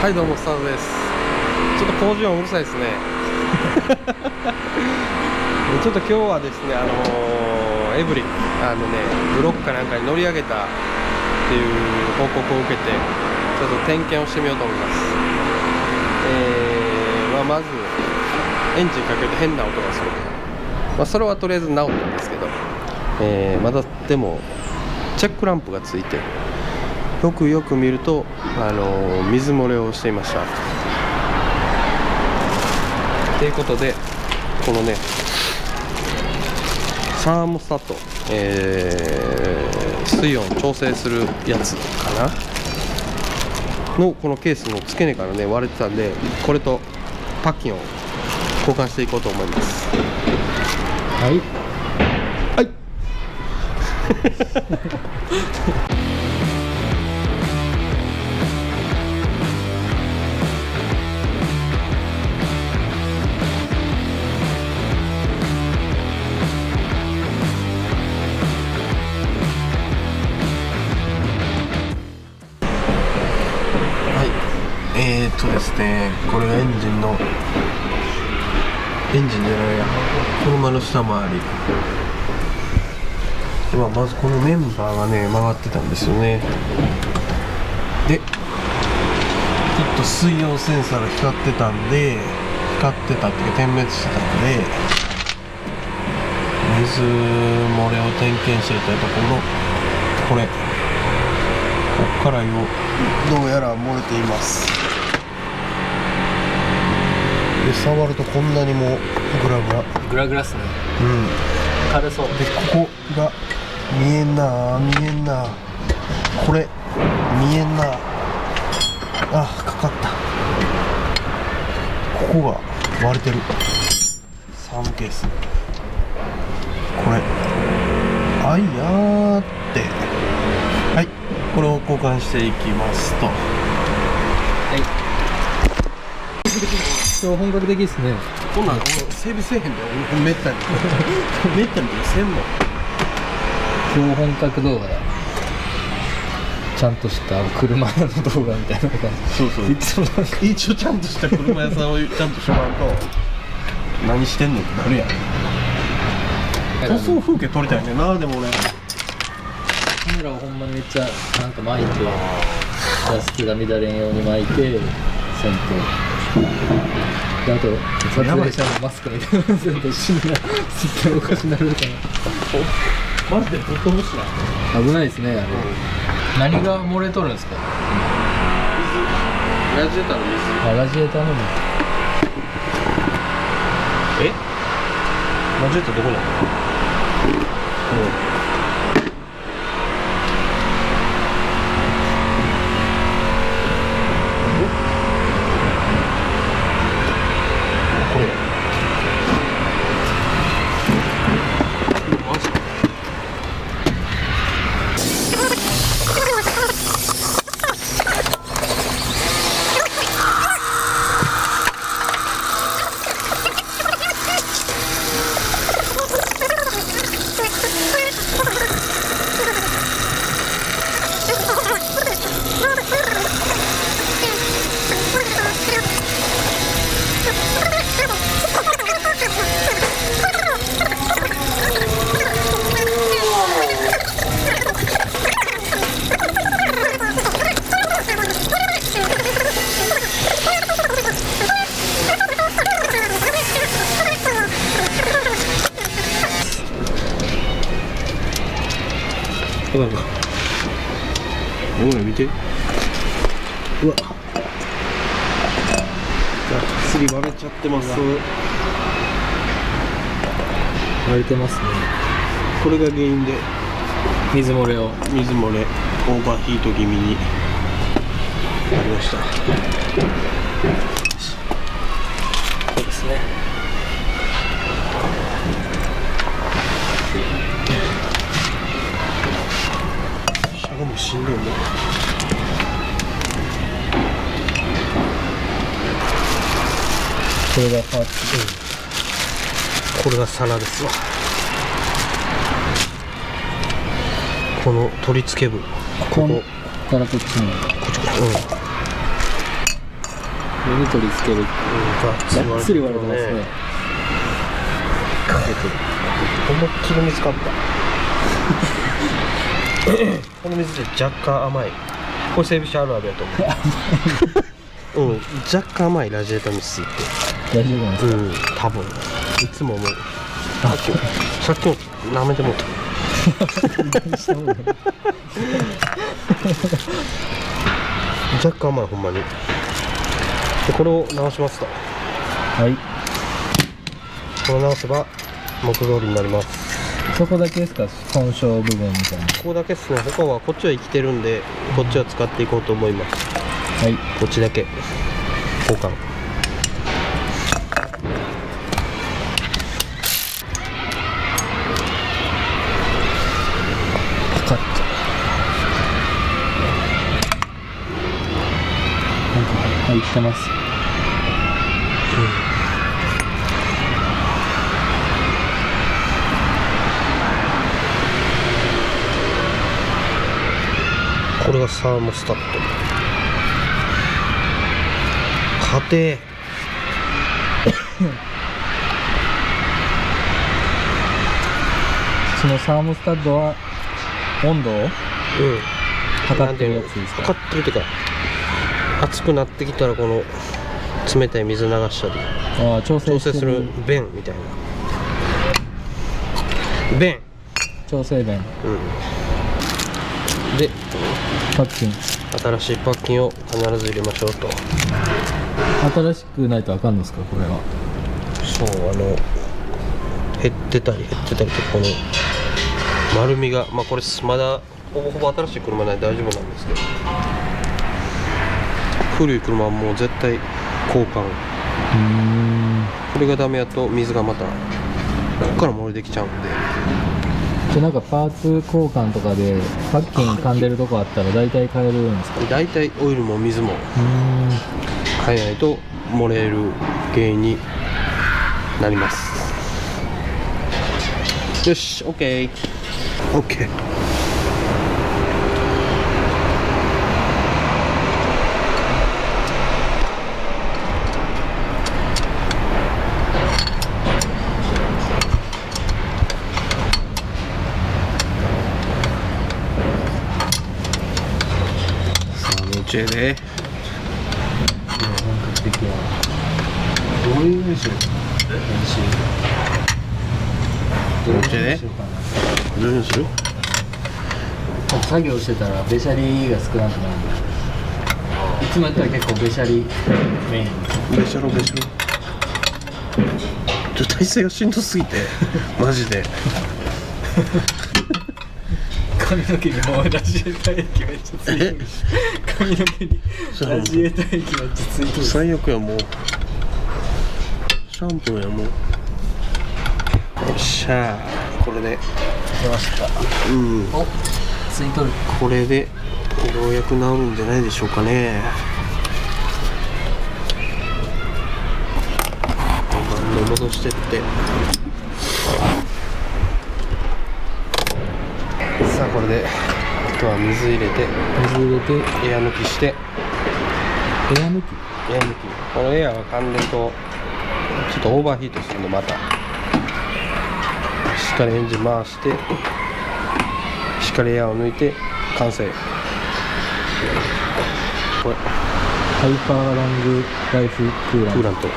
はい、どうもスタートです。ちょっと工事音うるさいですね。ちょっと今日はですね、エブリブロックかなんかに乗り上げたっていう報告を受けて、ちょっと点検をしてみようと思います。まずエンジンかけて変な音がする。それはとりあえず治ったんですけど、まだでもチェックランプがついて、よく見ると、水漏れをしていました。ということで、このねサーモスタット、水温調整するやつかなのこのケースの付け根からね割れてたんで、これとパッキンを交換していこうと思います。はいですね、これがエンジンじゃないや、車の下回り。まずこのメンバーがね回ってたんですよね。で、ちょっと水温センサーが光ってたっていうか点滅してたんで、水漏れを点検していたところ、こっからどうやら漏れています。で、触るとこんなにもグラグラっすね。軽そうで、ここが見えんな、これ見えんなあ、かかった。ここが割れてる。サームケース、これあいやーって、はい、これを交換していきますと、本格的ですね。こんなん整備せえへんだよ、めったにせんもん。今日本格動画だ。ちゃんとした車屋の動画みたいな感じ。そう一応ちゃんとした車屋さんをちゃんとしまうと、何してんのってなるやん。塗装風景撮りたいねんな。でも俺カメラをほんまにめっちゃなんか巻いて、画質が乱れんように巻いてせんと、で、あと撮影者のマスクみたいなのせんと死んだらすっげえおかしなるかな。マジでぶっ飛ぶしな。危ないですね、あれ。何が漏れとるんですか？ラジエーターの水。ラジエーターの水。ラジエーターどこなの？これマジか。ほら見て、うわっ、すり割れちゃってます。割れてますね。これが原因で水漏れ、オーバーヒート気味になりました。そうですね。しゃがもしんどいね。これがパーツ、これが皿ですわ。この取り付け部、ここからこっちに、こっちから、に取り付ける。がっつり割れてますね。かけてる。思いっきり水かったこの水で若干甘い。これ整備士あるあるやと思う若干甘いラジエーターミスって大丈夫なんですか？多分いつも思う。さっきも舐めてもうた若干甘いほんまに。でこれを直しますと、はい。これを直せば元通りになります。そこだけですか、損傷部分みたいな。ここだけですね。他はこっちは生きてるんで、こっちは使っていこうと思います。はい。こっちだけ交換。パカッと。なんか入ってます。これがサーモスタット。家庭そのサーモスタッドは温度を測ってるやつですか？測ってるってか、熱くなってきたらこの冷たい水流したりああ、調整する弁みたいな弁。調整弁。でパッキン。新しいパッキンを必ず入れましょうと。新しくないとあかんのですか、これは？そう減ってたりとこの丸みが、まあこれまだほぼほぼ新しい車なんで大丈夫なんですけど、古い車はもう絶対交換。これがダメやと水がまたこっから漏れてきちゃうんで。で、なんかパーツ交換とかでパッキン噛んでるとこあったら大体変えるんですか？大体オイルも水も変えないと漏れる原因になります。よし、 OK。 さあ夢中で本格的や。どういうふうにしよう。夢中でどういうふうにする？作業してたらべしゃりが少なくなるんで、いつもやったら結構べしゃりメイン。べしゃろ体勢がしんどすぎてマジで髪の毛にもうラジエーター液めっちゃついてる。髪の毛にラジエーター液めっちゃついてる。最悪や。もうシャンプーや。もうよっしゃー。これで出ました。お、ついとる。これでようやく治るんじゃないでしょうかね。バンド戻してって、さあこれであとは水入れてエア抜きして。エア抜き。このエアが噛んでるとちょっとオーバーヒートするんで、またしっかりエンジン回してしっかりエアを抜いて完成。これハイパーロングライフクーラント。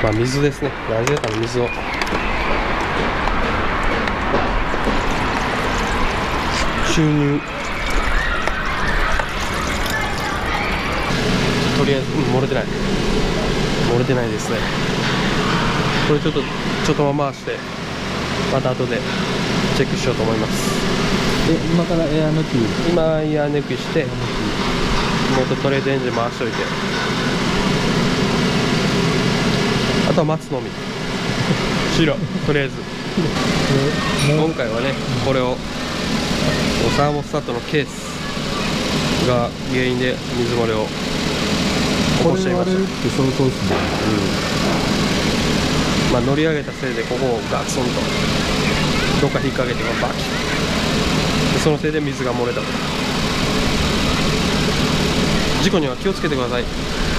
まあ水ですね。ラジエーターの水を注入。とりあえず、漏れてないですね。これちょっと回してまた後でチェックしようと思います。今からエア抜き。今エア抜きしてもっととりあえずエンジン回しといて、あとは待つのみとりあえず今回はね、これをサーモスタットのケースが原因で水漏れを起こしちゃいました。これ割れるって相当ですね。まあ乗り上げたせいでここをガツンとどっか引っ掛けてバキッで、そのせいで水が漏れたと。事故には気をつけてください。